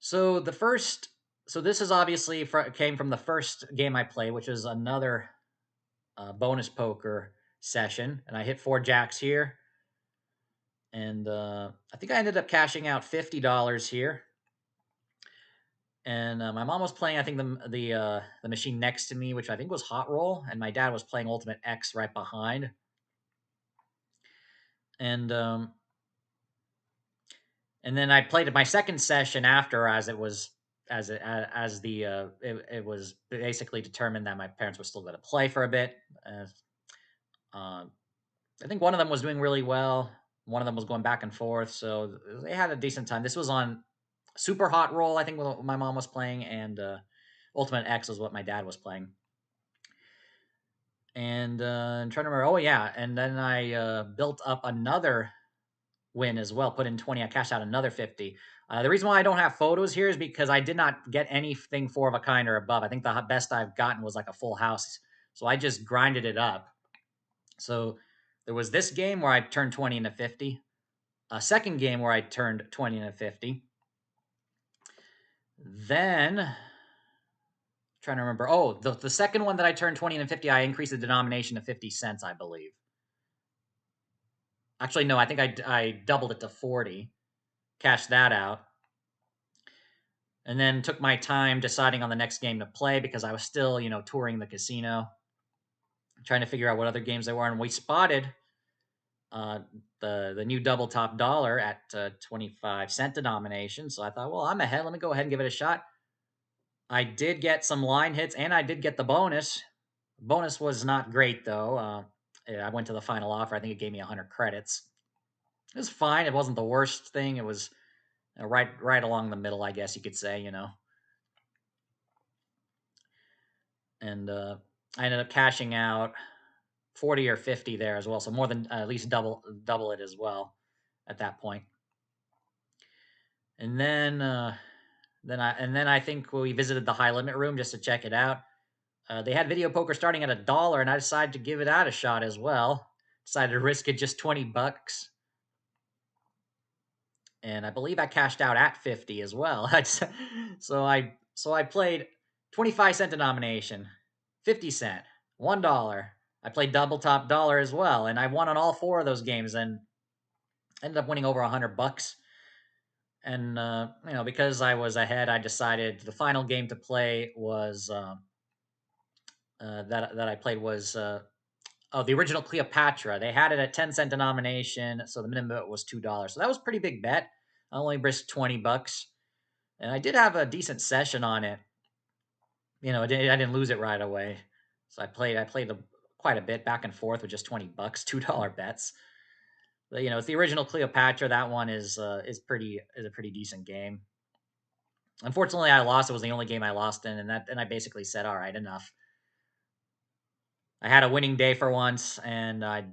So this is obviously came from the first game I played, which is another bonus poker session, and I hit 4 jacks here, and I think I ended up cashing out $50 here. And my mom was playing, I think the machine next to me, which I think was Hot Roll, and my dad was playing Ultimate X right behind. And then I played my second session after, as it was it was basically determined that my parents were still going to play for a bit. I think one of them was doing really well. One of them was going back and forth, so they had a decent time. This was on Super Hot Roll, I think, what my mom was playing, and Ultimate X was what my dad was playing. And I'm trying to remember. Oh yeah, and then I built up another win as well. Put in 20. I cashed out another 50. The reason why I don't have photos here is because I did not get anything 4 of a kind or above. I think the best I've gotten was like a full house. So I just grinded it up. So there was this game where I turned 20 into 50. A second game where I turned 20 into 50. Then, trying to remember. Oh, the second one that I turned 20 into 50, I increased the denomination to 50 cents, I believe. Actually, no, I think I doubled it to 40, cashed that out, and then took my time deciding on the next game to play because I was still, touring the casino, trying to figure out what other games there were, and we spotted uh, the new double top dollar at 25-cent denomination. So I thought, well, I'm ahead. Let me go ahead and give it a shot. I did get some line hits, and I did get the bonus. Bonus was not great though. I went to the final offer. I think it gave me 100 credits. It was fine. It wasn't the worst thing. It was right along the middle, I guess you could say. And I ended up cashing out 40 or 50 there as well. So more than at least double it as well at that point. And then I think we visited the high limit room just to check it out. They had video poker starting at $1, and I decided to give it out a shot as well. Decided to risk it just $20, and I believe I cashed out at 50 as well. So I played 25-cent denomination, 50-cent, $1. I played double top dollar as well, and I won on all four of those games, and ended up winning over $100. And because I was ahead, I decided the final game to play was that I played was the original Cleopatra. They had it at 10-cent denomination, so the minimum bet was $2. So that was a pretty big bet. I only risked $20, and I did have a decent session on it. I didn't lose it right away, so I played quite a bit back and forth with just $20, $2 bets. But it's the original Cleopatra. That one is a pretty decent game. Unfortunately, I lost. It was the only game I lost in, and I basically said, "All right, enough." I had a winning day for once, and I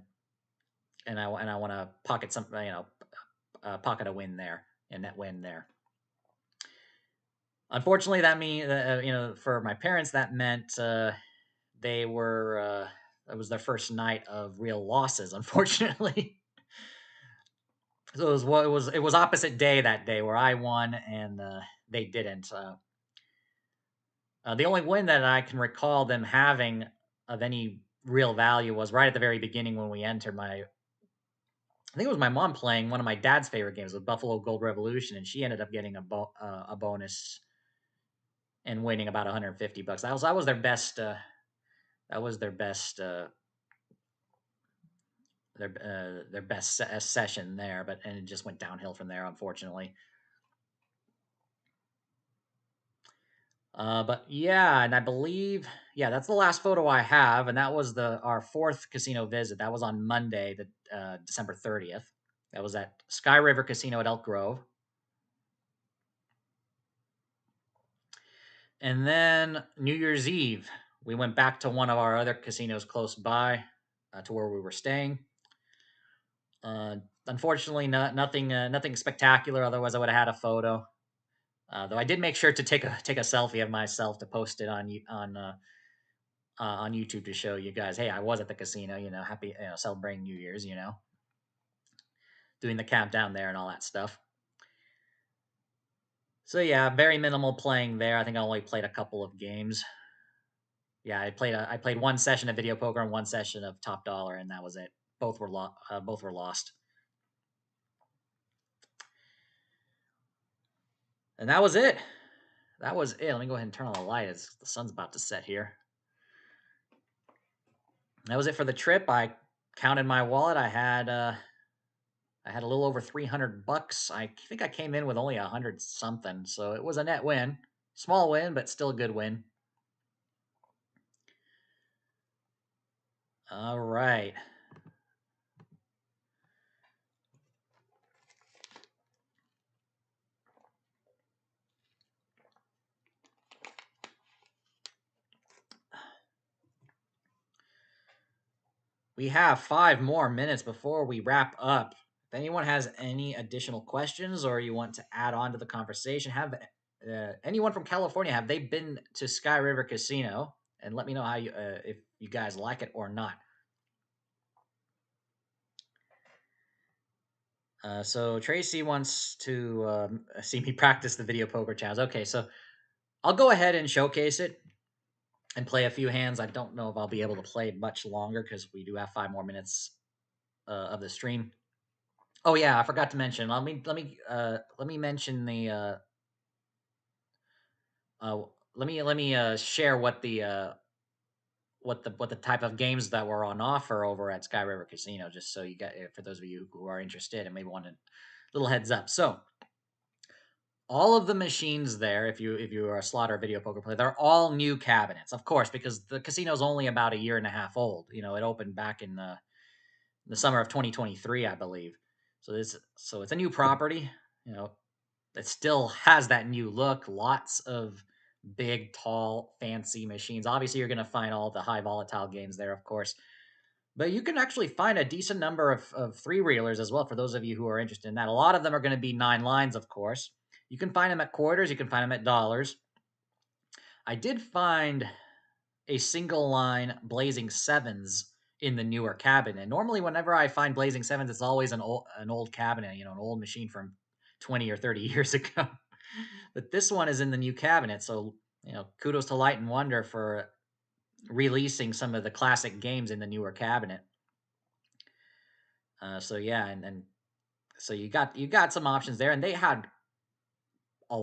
want to pocket some, pocket a win there, and net win there. Unfortunately, that for my parents, that meant they were it was their first night of real losses. Unfortunately, so it was opposite day that day where I won and they didn't. The only win that I can recall them having of any real value was right at the very beginning when we entered I think it was my mom playing one of my dad's favorite games with Buffalo Gold Revolution, and she ended up getting a bonus and winning about $150. That was their best. That was their best. Their best session there, and it just went downhill from there, unfortunately. But yeah, and I believe that's the last photo I have, and that was our fourth casino visit. That was on Monday, the December 30th. That was at Sky River Casino at Elk Grove. And then New Year's Eve, we went back to one of our other casinos close by, to where we were staying. Unfortunately, nothing spectacular. Otherwise, I would have had a photo. Though I did make sure to take a selfie of myself to post it on YouTube to show you guys, hey, I was at the casino. Happy, celebrating New Year's. Doing the countdown there and all that stuff. So yeah, very minimal playing there. I think I only played a couple of games. Yeah, I played one session of video poker and one session of top dollar, and that was it. Both were lost. And that was it. That was it. Let me go ahead and turn on the light as the sun's about to set here. That was it for the trip. I counted my wallet. I had a little over $300. I think I came in with only 100 something, so it was a net win. Small win, but still a good win. All right. We have 5 more minutes before we wrap up. If anyone has any additional questions or you want to add on to the conversation, have anyone from California, have they been to Sky River Casino? And let me know if you guys like it or not. So Tracy wants to see me practice the video poker challenge. Okay, so I'll go ahead and showcase it and play a few hands. I don't know if I'll be able to play much longer because we do have 5 more minutes of the stream. Oh yeah, I forgot to mention. Let me mention the uh let me share what the type of games that were on offer over at Sky River Casino, just so you got, for those of you who are interested and maybe want a little heads up. So all of the machines there, if you are a slot or video poker player, they're all new cabinets, of course, because the casino's only about a year and a half old. You know, it opened back in the summer of 2023, I believe. So it's a new property. You know, it still has that new look. Lots of big, tall, fancy machines. Obviously, you're going to find all the high volatile games there, of course. But you can actually find a decent number of three reelers as well for those of you who are interested in that. A lot of them are going to be 9 lines, of course. You can find them at quarters, you can find them at dollars. I did find a single line Blazing Sevens in the newer cabinet. Normally, whenever I find Blazing Sevens, it's always an old cabinet, you know, an old machine from 20 or 30 years ago. But this one is in the new cabinet, so you know, kudos to Light and Wonder for releasing some of the classic games in the newer cabinet. So yeah, and so you got some options there, and they had a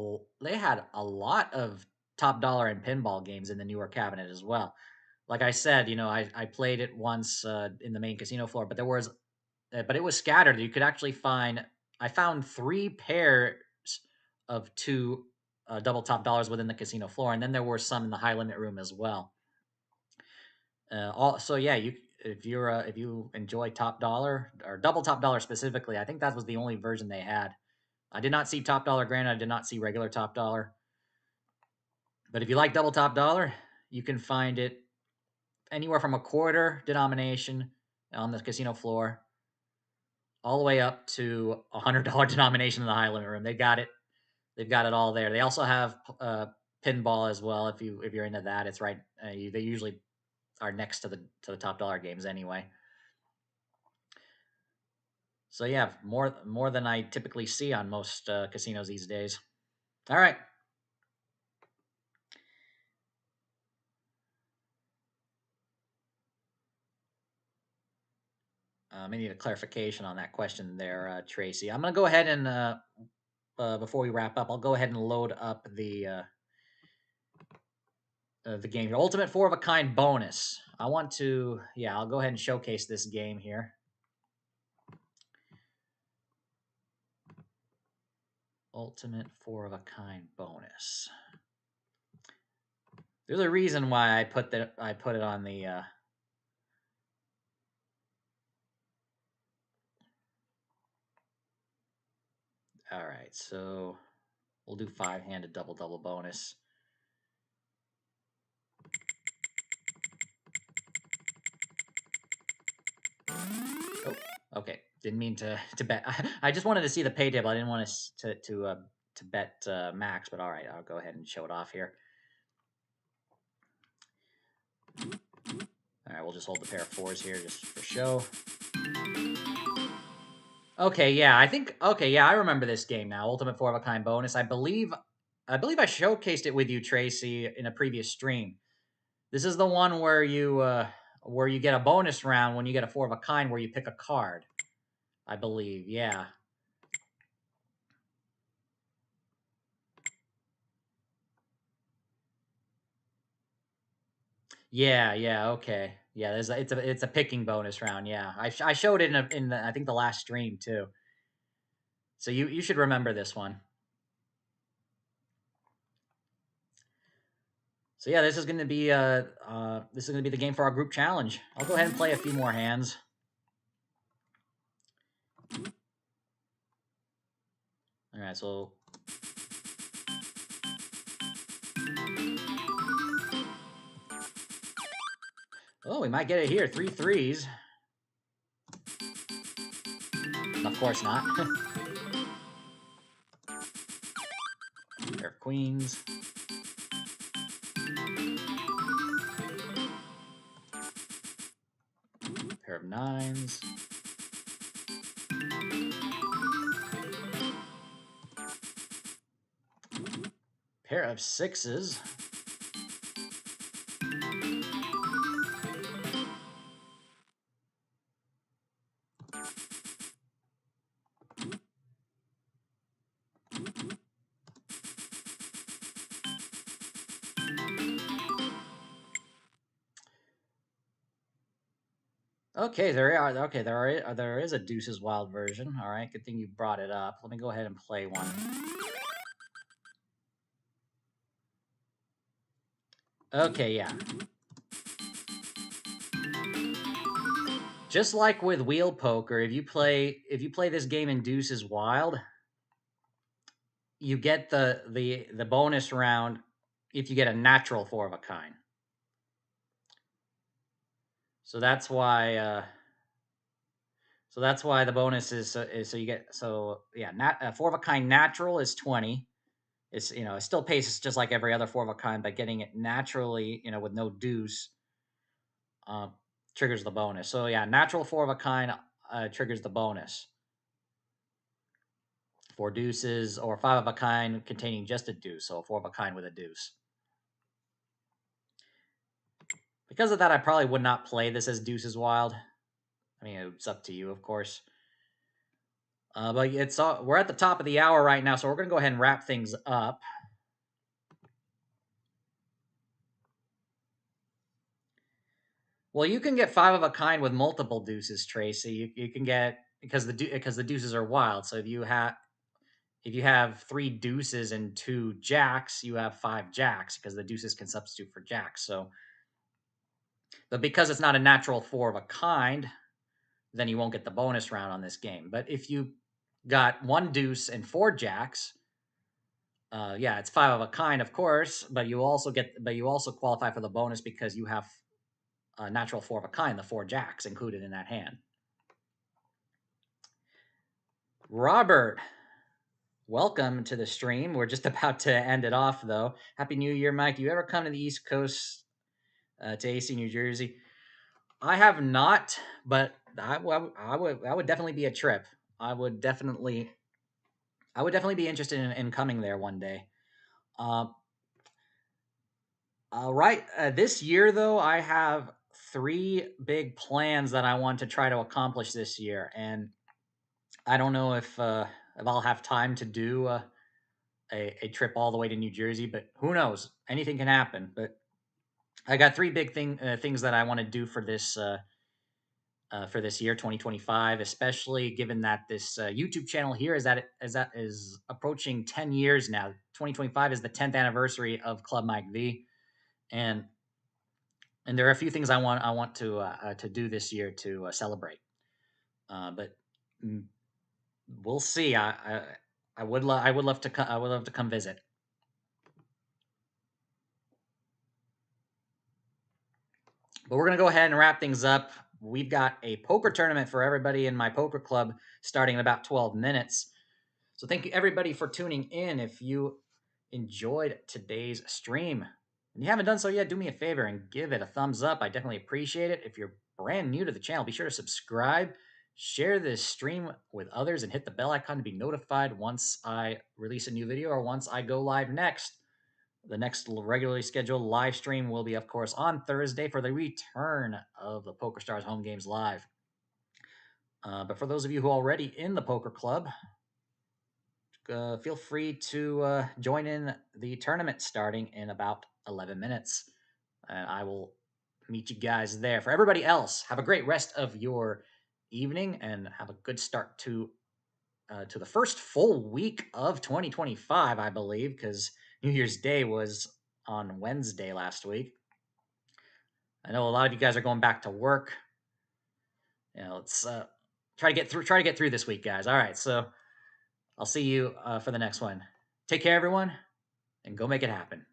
lot of top dollar and pinball games in the newer cabinet as well. Like I said, you know, I played it once in the main casino floor, but but it was scattered. You could actually find. I found 3 pairs of two double top dollars within the casino floor, and then there were some in the high limit room as well. So yeah, you if you enjoy top dollar or double top dollar specifically, I think that was the only version they had. I did not see top dollar granted. I did not see regular top dollar. But if you like double top dollar, you can find it anywhere from a quarter denomination on the casino floor, all the way up to $100 denomination in the high limit room. They got it. They've got it all there. They also have pinball as well. If you're into that, it's right. They usually are next to the top dollar games anyway. So yeah, more than I typically see on most casinos these days. All right. I need a clarification on that question there, Tracy. I'm gonna go ahead and before we wrap up, I'll go ahead and load up the game here. Ultimate 4 of a kind bonus. I want to, yeah, I'll go ahead and showcase this game here. Ultimate 4 of a kind bonus. There's a reason why I put it on the all right, so we'll do 5-handed double bonus. Oh, okay. Didn't mean to bet. I just wanted to see the pay table. I didn't want to bet max, but all right, I'll go ahead and show it off here. All right, we'll just hold the pair of 4s here just for show. Okay, yeah, I remember this game now. Ultimate 4 of a kind bonus. I believe I showcased it with you, Tracy, in a previous stream. This is the one where you get a bonus round when you get a 4 of a kind where you pick a card. I believe, yeah. Yeah, okay. Yeah, it's a picking bonus round. Yeah, I showed it in the, I think the last stream too. So you should remember this one. So yeah, this is going to be the game for our group challenge. I'll go ahead and play a few more hands. All right, so oh, we might get it here. 3 3s. Of course not. Pair of queens. Pair of 9s. Pair of 6s. Okay, there is a Deuces Wild version. All right, good thing you brought it up. Let me go ahead and play one. Okay, yeah. Just like with wheel poker, if you play this game in Deuces Wild, you get the bonus round if you get a natural four of a kind. So that's why the bonus is so you get four of a kind natural is 20. It's it still pays just like every other four of a kind, but getting it naturally with no deuce uh, triggers the bonus. So yeah, natural four of a kind triggers the bonus. Four deuces or five of a kind containing just a deuce, so a four of a kind with a deuce. Because of that, I probably would not play this as Deuces Wild. I mean, it's up to you, of course. But we're at the top of the hour right now, so we're gonna go ahead and wrap things up. Well, you can get five of a kind with multiple deuces, Tracy. You can get because the deuces are wild. So if you have three deuces and two jacks, you have five jacks because the deuces can substitute for jacks. So, but because it's not a natural four of a kind, then you won't get the bonus round on this game. But if you got one deuce and four jacks, yeah, it's five of a kind, of course. But you also qualify for the bonus because you have a natural four of a kind, the four jacks included in that hand. Robert, welcome to the stream. We're just about to end it off, though. Happy New Year, Mike. Do you ever come to the East Coast to AC, New Jersey? I have not, but I would definitely be a trip. I would definitely be interested in coming there one day. Right. This year, though, I have three big plans that I want to try to accomplish this year, and I don't know if I'll have time to do a trip all the way to New Jersey, but who knows? Anything can happen. But I got three big things that I want to do for this year, 2025, especially given that this YouTube channel here is approaching 10 years now. 2025 is the 10th anniversary of Club Mike V, and there are a few things I want to do this year to celebrate. But we'll see. I would love to I would love to come visit. But we're gonna go ahead and wrap things up. We've got a poker tournament for everybody in my poker club starting in about 12 minutes. So thank you everybody for tuning in. If you enjoyed today's stream and you haven't done so yet, do me a favor and give it a thumbs up. I definitely appreciate it. If you're brand new to the channel, be sure to subscribe, share this stream with others, and hit the bell icon to be notified once I release a new video or once I go live next. The next regularly scheduled live stream will be, of course, on Thursday for the return of the PokerStars Home Games Live. But for those of you who are already in the poker club, feel free to join in the tournament starting in about 11 minutes. And I will meet you guys there. For everybody else, have a great rest of your evening and have a good start to the first full week of 2025, I believe, because New Year's Day was on Wednesday last week. I know a lot of you guys are going back to work. Let's try to get through this week, guys. All right, so I'll see you for the next one. Take care, everyone, and go make it happen.